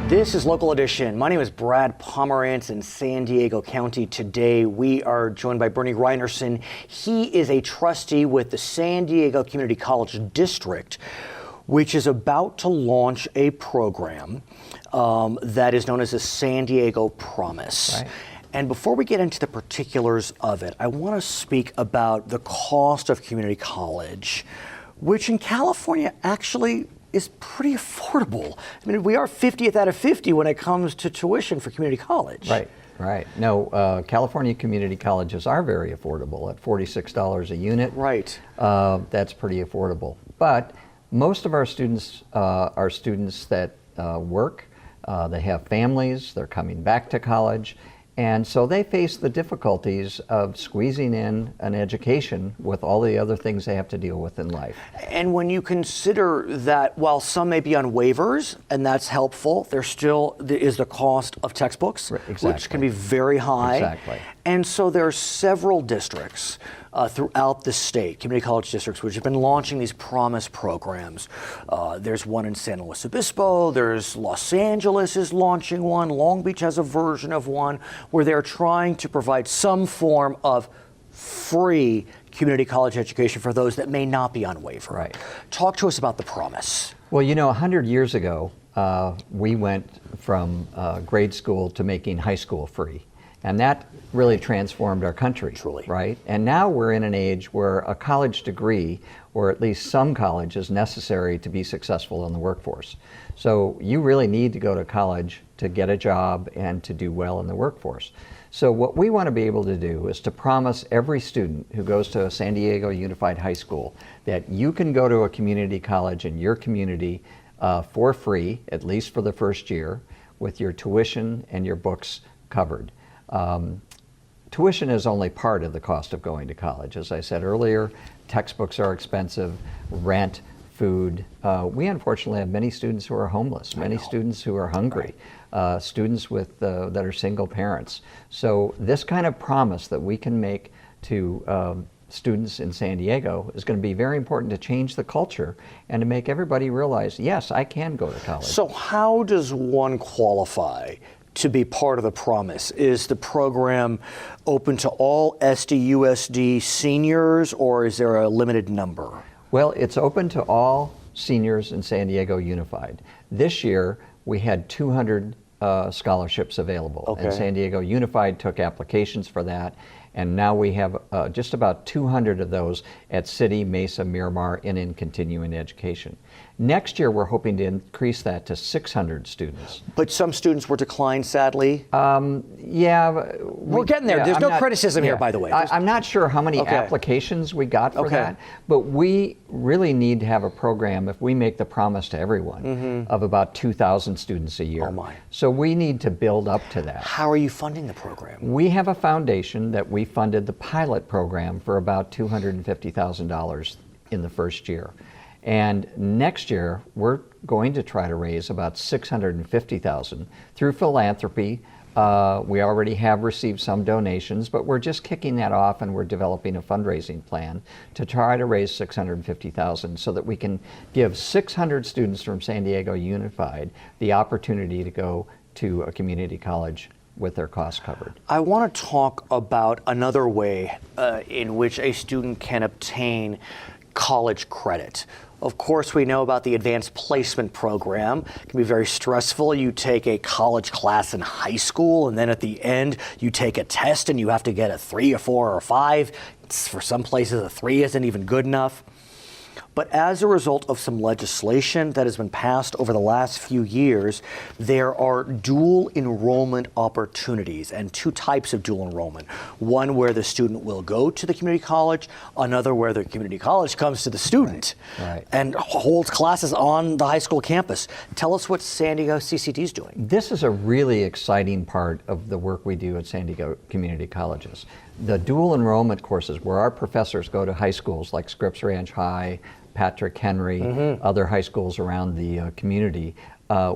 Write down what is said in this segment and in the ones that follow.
This is Local Edition. My name is Brad Pomerance in San Diego County. Today we are joined by Bernie Rhinerson. He is a trustee with the San Diego Community College District, which is about to launch a program that is known as the San Diego Promise. Right. And before we get into the particulars of it, I want to speak about the cost of community college, which in California actually is pretty affordable. I mean, we are 50th out of 50 when it comes to tuition for community college. Right, right. No, California community colleges are very affordable at $46 a unit. Right. That's pretty affordable. But most of our students are students that work, they have families, they're coming back to college, and so they face the difficulties of squeezing in an education with all the other things they have to deal with in life. And when you consider that while some may be on waivers, and that's helpful, there still is the cost of textbooks, Exactly. which can be very high. Exactly. And so there are several districts throughout the state, community college districts, which have been launching these Promise programs. There's one in San Luis Obispo, there's Los Angeles is launching one, Long Beach has a version of one, where they're trying to provide some form of free community college education for those that may not be on waiver. Right. Talk to us about the Promise. Well, you know, 100 years ago, we went from grade school to making high school free. And that really transformed our country, Truly. Right? And now we're in an age where a college degree, or at least some college, is necessary to be successful in the workforce. So you really need to go to college to get a job and to do well in the workforce. So what we want to be able to do is to promise every student who goes to a San Diego Unified High School that you can go to a community college in your community for free, at least for the first year, with your tuition and your books covered. Tuition is only part of the cost of going to college. As I said earlier, textbooks are expensive, rent, food. We unfortunately have many students who are homeless, many students who are hungry, students with that are single parents. So this kind of promise that we can make to students in San Diego is going to be very important to change the culture and to make everybody realize, yes, I can go to college. So how does one qualify to be part of the Promise? Is the program open to all SDUSD seniors, or is there a limited number? Well, it's open to all seniors in San Diego Unified. This year, we had 200 scholarships available. Okay. And San Diego Unified took applications for that. And now we have just about 200 of those at City, Mesa, Miramar, and in continuing education. Next year, we're hoping to increase that to 600 students. But some students were declined, sadly. Yeah. We're getting there. There's no criticism here, by the way. I'm not sure how many Okay. applications we got for Okay. that, but we really need to have a program, if we make the promise to everyone, of about 2,000 students a year. Oh, my. So we need to build up to that. How are you funding the program? We have a foundation that we funded the pilot program for about $250,000 in the first year. And next year, we're going to try to raise about $650,000 through philanthropy. We already have received some donations, but we're just kicking that off, and we're developing a fundraising plan to try to raise $650,000 so that we can give 600 students from San Diego Unified the opportunity to go to a community college with their costs covered. I want to talk about another way in which a student can obtain college credit. Of course, we know about the advanced placement program. It can be very stressful. You take a college class in high school, and then at the end, you take a test and you have to get a 3 or 4 or 5. For some places, a 3 isn't even good enough. But as a result of some legislation that has been passed over the last few years, there are dual enrollment opportunities, and 2 types of dual enrollment. One where the student will go to the community college, another where the community college comes to the student Right. and holds classes on the high school campus. Tell us what San Diego CCD is doing. This is a really exciting part of the work we do at San Diego Community Colleges. The dual enrollment courses, where our professors go to high schools like Scripps Ranch High, Patrick Henry, other high schools around the community,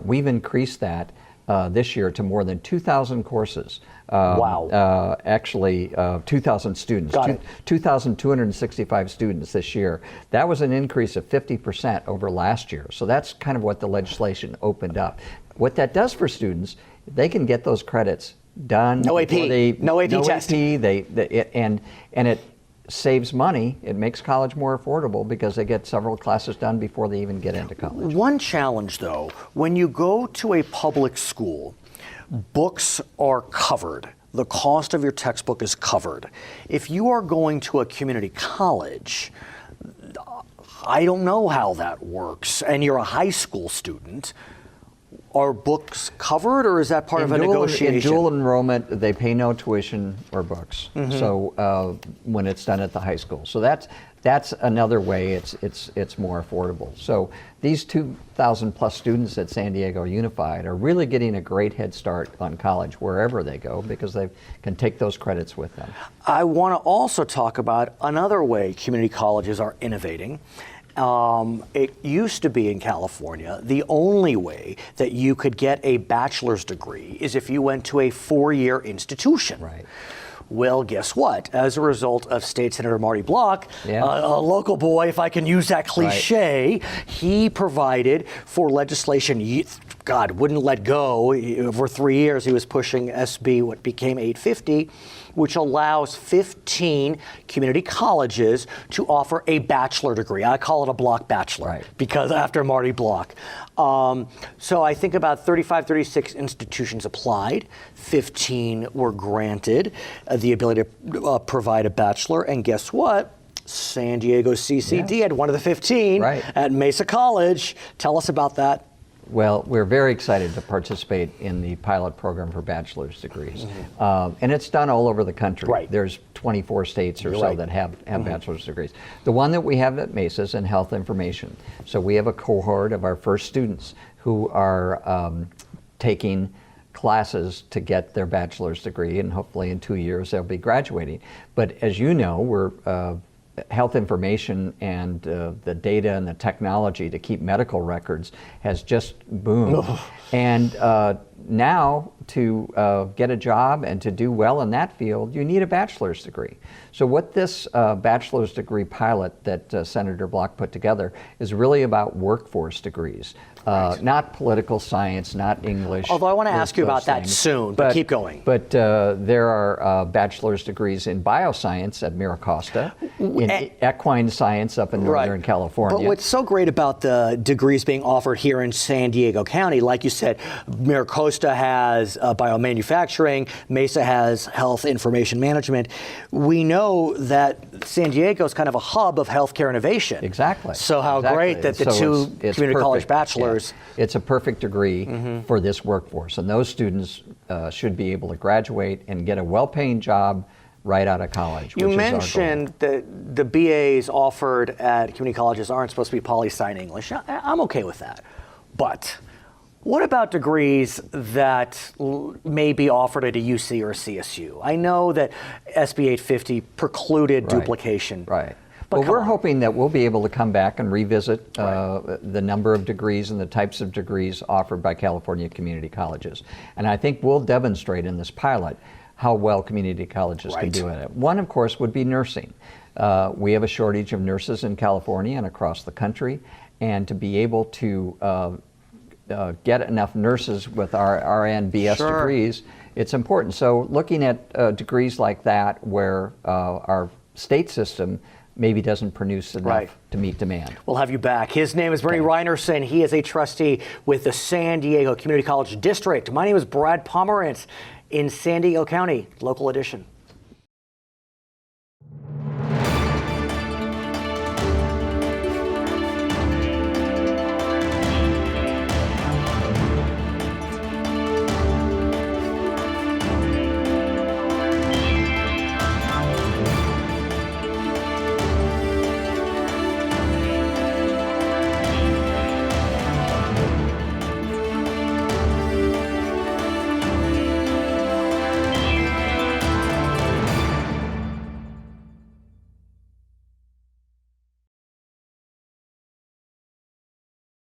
we've increased that this year to more than 2,000 courses. Wow. Actually, 2,000 students, Got it. 2,265 students this year. That was an increase of 50% over last year. So that's kind of what the legislation opened up. What that does for students, they can get those credits done. No AP. No AP test. AP, and it saves money. It makes college more affordable because they get several classes done before they even get into college. One challenge, though, when you go to a public school, books are covered. The cost of your textbook is covered. If you are going to a community college, I don't know how that works, and you're a high school student. Are books covered, or is that part of a negotiation? In dual enrollment, they pay no tuition or books. So when it's done at the high school, so that's another way it's more affordable. So these 2,000 plus students at San Diego Unified are really getting a great head start on college wherever they go because they can take those credits with them. I want to also talk about another way community colleges are innovating. It used to be in California, the only way that you could get a bachelor's degree is if you went to a 4-year institution. Right. Well, guess what? As a result of State Senator Marty Block, Yeah. a local boy, if I can use that cliche, he provided for legislation, God, wouldn't let go. For 3 years, he was pushing SB, what became 850, which allows 15 community colleges to offer a bachelor degree. I call it a Block Bachelor, Right. because after Marty Block. So I think about 35, 36 institutions applied. 15 were granted the ability to provide a bachelor. And guess what? San Diego CCD Yes. had one of the 15 Right. at Mesa College. Tell us about that. Well, we're very excited to participate in the pilot program for bachelor's degrees. And it's done all over the country. Right. There's 24 states or You're so right. that have bachelor's degrees. The one that we have at Mesa is in health information. So we have a cohort of our first students who are taking classes to get their bachelor's degree, and hopefully in 2 years they'll be graduating. But as you know, we're health information and the data and the technology to keep medical records has just boomed. And now to get a job and to do well in that field, you need a bachelor's degree. So what this bachelor's degree pilot that Senator Block put together is really about workforce degrees. Not political science, not English. Although I want to those- ask you about those that things. soon, but keep going. But there are bachelor's degrees in bioscience at Miracosta, in equine science up in Northern California. But what's so great about the degrees being offered here in San Diego County, like you said, Miracosta has biomanufacturing, Mesa has health information management. We know that San Diego is kind of a hub of healthcare innovation. Exactly. So how Exactly. great that the So two it's community college perfect. bachelors. Yeah. It's a perfect degree for this workforce, and those students should be able to graduate and get a well-paying job right out of college. You which mentioned that the BAs offered at community colleges aren't supposed to be poli-sci in English. I'm okay with that. But what about degrees that may be offered at a UC or a CSU? I know that SB 850 precluded duplication. Right. But Well, we're on. hoping that we'll be able to come back and revisit the number of degrees and the types of degrees offered by California community colleges. And I think we'll demonstrate in this pilot how well community colleges can do it. One, of course, would be nursing. We have a shortage of nurses in California and across the country, and to be able to get enough nurses with our RN, BS degrees, it's important. So looking at degrees like that where our state system maybe doesn't produce enough to meet demand. We'll have you back. His name is Bernie Rhinerson. He is a trustee with the San Diego Community College District. My name is Brad Pomerance in San Diego County, local edition.